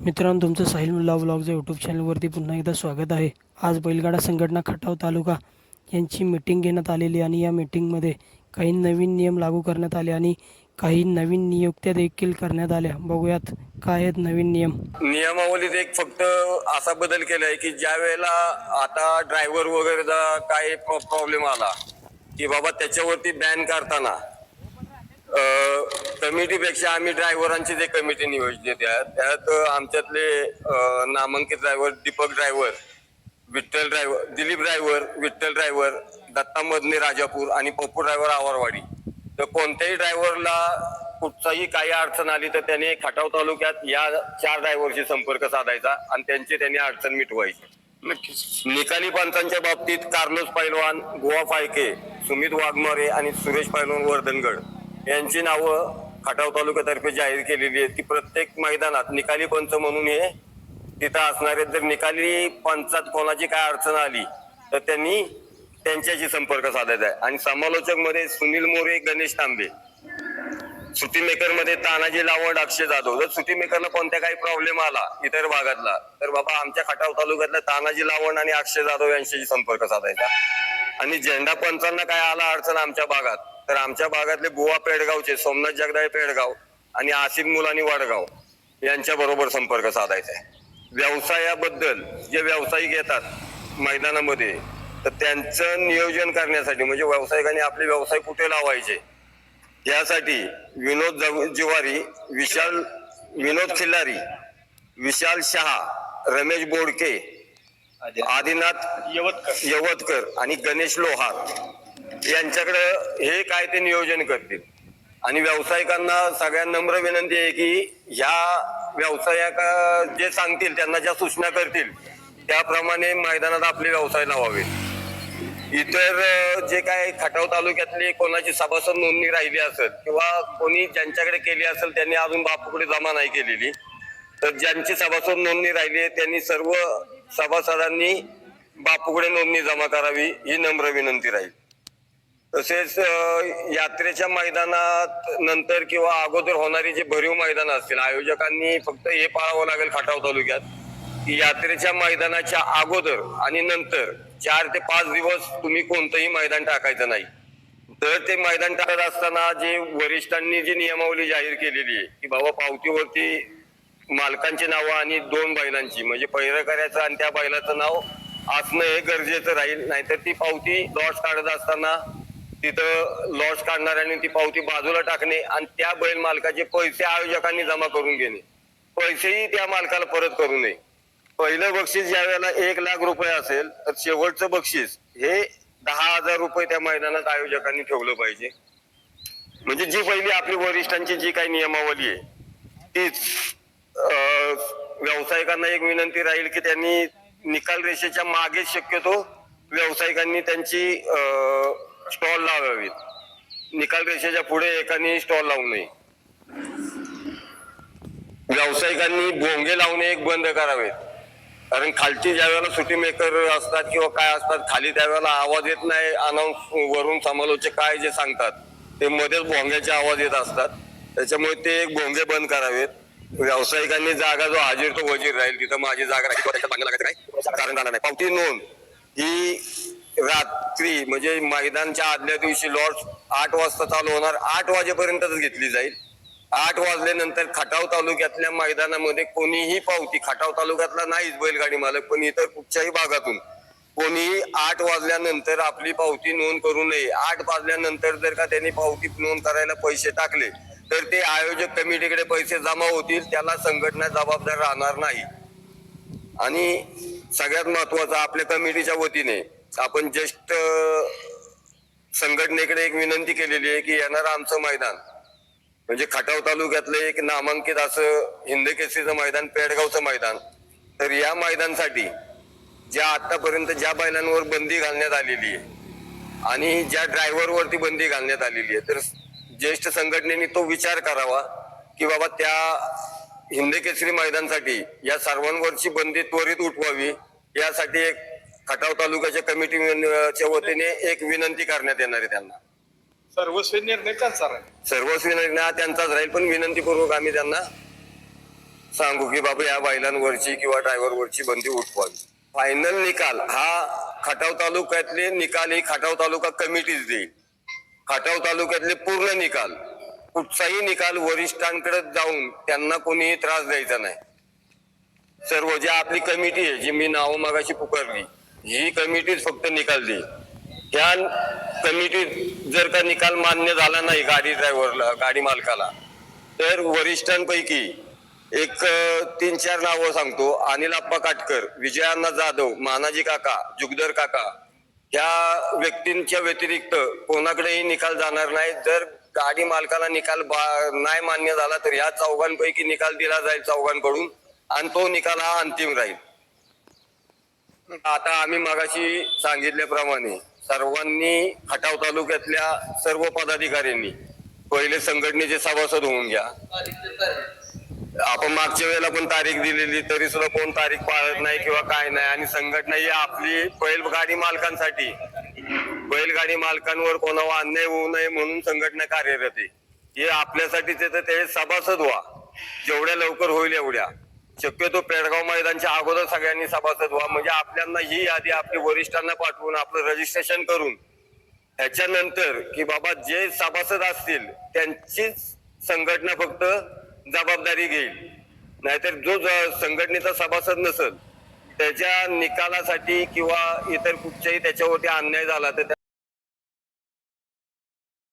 मित्रांनो, तुमचं साहिल मुल्ला व्लॉगच्या यूट्यूब चॅनलवरती पुन्हा एकदा स्वागत आहे. आज बैलगाडा संघटना खटाव तालुका यांची मीटिंग घेण्यात आलेली आणि या मीटिंगमध्ये काही नवीन नियम लागू करण्यात आले आणि काही नवीन नियुक्त्या देखील करण्यात आल्या. बघूयात काय आहेत नवीन नियम. नियमावलीत एक फक्त असा बदल केलाय की ज्या वेळेला आता ड्रायव्हर वगैरे काय प्रॉब्लेम आला की बाबा त्याच्यावरती बॅन करताना कमिटीपेक्षा आम्ही ड्रायव्हरांची जे कमिटी नियोजित आहे त्यात आमच्यातले नामांकित driver Deepak driver, Vitthal driver, Dilip driver, Vitthal driver, Datta Madane Rajapur आणि पप्पू ड्रायव्हर आवारवाडी. तर कोणत्याही ड्रायव्हरला कुठचाही काही अडचण आली तर त्याने खटाव तालुक्यात या 4 ड्रायव्हरशी संपर्क साधायचा आणि त्यांनी अडचण मिटवायची. निकाली पंचांच्या बाबतीत कार्लोस पैलवान, गोवा फाळके, सुमित वाघमारे आणि सुरेश पैलवान वर्धनगड यांची नावं खटाव तालुक्यातर्फे जाहीर केलेली आहे. ती प्रत्येक मैदानात निकाली पंच म्हणून हे तिथं असणारे. जर निकाली पंचात कोणाची काय अडचण आली तर त्यांनी त्यांच्याशी संपर्क साधायचा आहे. आणि समालोचक मध्ये सुनील मोरे, गणेश तांबे. सुट्टी मेकर मध्ये तानाजी लावंड, अक्षय जाधव. जर सुट्टी मेकरला कोणत्या काही प्रॉब्लेम आला इतर भागातला तर बाबा आमच्या खटाव तालुक्यातल्या तानाजी लावंड आणि अक्षय जाधव यांच्याशी संपर्क साधायचा. आणि झेंडा पंचांना काय आला अडचण आमच्या भागात तर आमच्या भागातले बुवा पेडगावचे सोमनाथ जगदाळे पेडगाव आणि आसिफ मुलानी वडगाव यांच्या बरोबर संपर्क साधायचा आहे. व्यवसायाबद्दल जे व्यावसायिक येतात मैदानामध्ये तर त्यांचं नियोजन करण्यासाठी म्हणजे व्यावसायिकांनी आपले व्यवसाय कुठे लावायचे यासाठी विनोद जिवारी, विनोद खिल्लारी, विशाल शहा, रमेश बोडके, आदिनाथ यवतकर आणि गणेश लोहार यांच्याकडे हे काय ते नियोजन करतील. आणि व्यावसायिकांना सगळ्यांना नम्र विनंती आहे की ह्या व्यवसायिक जे सांगतील त्यांना ज्या सूचना करतील त्याप्रमाणे मैदानात आपले व्यवसाय लावावे. इतर जे काय खटाव तालुक्यातली कोणाची सभासद नोंदणी राहिली असेल किंवा कोणी ज्यांच्याकडे केली असेल त्यांनी अजून बापूकडे जमा नाही केलेली तर ज्यांची सभासद नोंदणी राहिली आहे त्यांनी सर्व सभासदांनी बापूकडे नोंदणी जमा करावी ही नम्र विनंती राहील. तसेच यात्रेच्या मैदानात नंतर किंवा अगोदर होणारी जे भरीव मैदान असतील आयोजकांनी फक्त हे पाळावं लागेल खटाव तालुक्यात की यात्रेच्या मैदानाच्या अगोदर आणि नंतर 4 ते 5 दिवस तुम्ही कोणतंही मैदान टाकायचं नाही. तर ते मैदान टाकत असताना जे वरिष्ठांनी जी नियमावली जाहीर केलेली आहे की बाबा पावतीवरती मालकांची नावं आणि 2 बैलांची म्हणजे पैरकऱ्याचं आणि त्या बैलाचं नाव असणं हे गरजेचं राहील. नाहीतर ती पावती लॉट्स काढत असताना तिथं लॉट्स काढणाऱ्यांनी ती पावती बाजूला टाकणे आणि त्या बैल मालकाचे पैसे आयोजकांनी जमा करून घेणे, पैसेही त्या मालकाला परत करू नये. पहिलं बक्षीस ज्या वेळेला 1 लाख रुपये असेल तर शेवटचं बक्षीस हे 10,000 रुपये त्या मैदानात आयोजकांनी ठेवलं पाहिजे. म्हणजे जी पहिली आपली वरिष्ठांची जी काही नियमावली आहे तीच. व्यावसायिकांना एक विनंती राहील की त्यांनी निकाल रेषेच्या मागे शक्यतो व्यावसायिकांनी त्यांची स्टॉल लावावीत. निकाल रेषेच्या पुढे एकाने स्टॉल लावू नये. व्यावसायिकांनी भोंगे लावणे एक बंद करावेत. कारण खालची ज्या वेळेला सुट्टी मेकर असतात किंवा काय असतात खाली त्यावेळेला आवाज येत नाही. अनाऊन्स वरून समालोचक काय जे सांगतात ते मध्येच भोंग्याचे आवाज येत असतात. त्याच्यामुळे ते एक भोंगे बंद करावेत. व्यावसायिकांनी जागा जो हाजीर तो वजीर राहील तिथं माझी जागा राहील त्याच्या मागे लागायचं काय कारण झालं नाही. पावती नोंद ही रात्री म्हणजे मैदानच्या आदल्या दिवशी लॉर्ड्स 8 वाजता चालू होणार, 8 वाजेपर्यंतच घेतली जाईल. 8 वाजल्यानंतर खटाव तालुक्यातल्या मैदानामध्ये कोणीही पावती, खटाव तालुक्यातला नाहीच बैलगाडी मालक पण इतर कुठच्याही भागातून कोणीही 8 वाजल्यानंतर आपली पावती नोंद करू नये. 8 वाजल्यानंतर जर का त्यांनी पावती नोंद करायला पैसे टाकले तर ते आयोजक कमिटीकडे पैसे जमा होतील, त्याला संघटना जबाबदार राहणार नाही. आणि सगळ्यात महत्वाचं आपल्या कमिटीच्या वतीने आपण ज्येष्ठ संघटनेकडे एक विनंती केलेली आहे की येणारं आमचं मैदान म्हणजे खटाव तालुक्यातलं एक नामांकित असं हिंदकेसरीचं मैदान, पेडगावचं मैदान. तर या मैदानासाठी ज्या आतापर्यंत ज्या बैलांवर बंदी घालण्यात आलेली आहे आणि ज्या ड्रायव्हरवरती बंदी घालण्यात आलेली आहे तर ज्येष्ठ संघटनेने तो विचार करावा की बाबा त्या हिंदकेसरी मैदानासाठी या सर्वांवरची बंदी त्वरित उठवावी. यासाठी एक खटाव तालुक्याच्या कमिटीच्या वतीने एक विनंती करण्यात येणार आहे त्यांना. सर्वस्वी निर्णय त्यांचा राहील. सर्वस्वी निर्णय त्यांचाच राहील पण विनंतीपूर्वक आम्ही त्यांना सांगू की बाबा या बैलांवरची किंवा ड्रायव्हरवरची बंदी उठवावी. फायनल निकाल हा खटाव तालुक्यातले निकाल ही खटाव तालुका कमिटीच देईल. खटाव तालुक्यातले पूर्ण निकाल, कुठचाही निकाल वरिष्ठांकडे जाऊन त्यांना कोणीही त्रास द्यायचा नाही. सर्व जे आपली कमिटी आहे, जी मी नाव मागाशी पुकारली, ही कमिटीच फक्त निकाल देईल. त्या कमिटीत जर का निकाल मान्य झाला नाही गाडी ड्रायव्हरला, गाडी मालकाला, तर वरिष्ठांपैकी एक 3-4 नावं सांगतो. अनिल आप्पा काटकर, विजयाण्णा जाधव, मानाजी काका, जुगदर काका, या व्यक्तींच्या व्यतिरिक्त कोणाकडेही निकाल जाणार नाही. जर गाडी मालकाला निकाल नाही मान्य झाला तर या चौघांपैकी निकाल दिला जाईल चौघांकडून, आणि तो निकाल हा अंतिम राहील. आता आम्ही मगाशी सांगितल्याप्रमाणे सर्वांनी खटाव तालुक्यातल्या सर्व पदाधिकाऱ्यांनी पहिले संघटनेचे सभासद होऊन घ्या. आपण मागच्या वेळेला पण तारीख दिलेली, तरी सुद्धा कोण तारीख पाळत नाही किंवा काय नाही. आणि संघटना ही आपली बैलगाडी मालकांसाठी, बैलगाडी मालकांवर कोणावर अन्याय होऊ नये म्हणून संघटना कार्यरत आहे. हे आपल्यासाठीच आहे, तर ते सभासद व्हा जेवढ्या लवकर होईल एवढ्या. शक्यतो पेडगाव मैदानच्या अगोदर सगळ्यांनी सभासद व्हा, म्हणजे आपल्याला ही यादी आपल्या वरिष्ठांना पाठवून आपलं रजिस्ट्रेशन करून ह्याच्यानंतर की बाबा जे सभासद असतील त्यांचीच संघटना फक्त जबाबदारी घेईल. नाहीतर जो संघटनेचा सभासद नसेल त्याच्या निकालासाठी किंवा इतर कुठच्याही त्याच्यावरती अन्याय झाला तर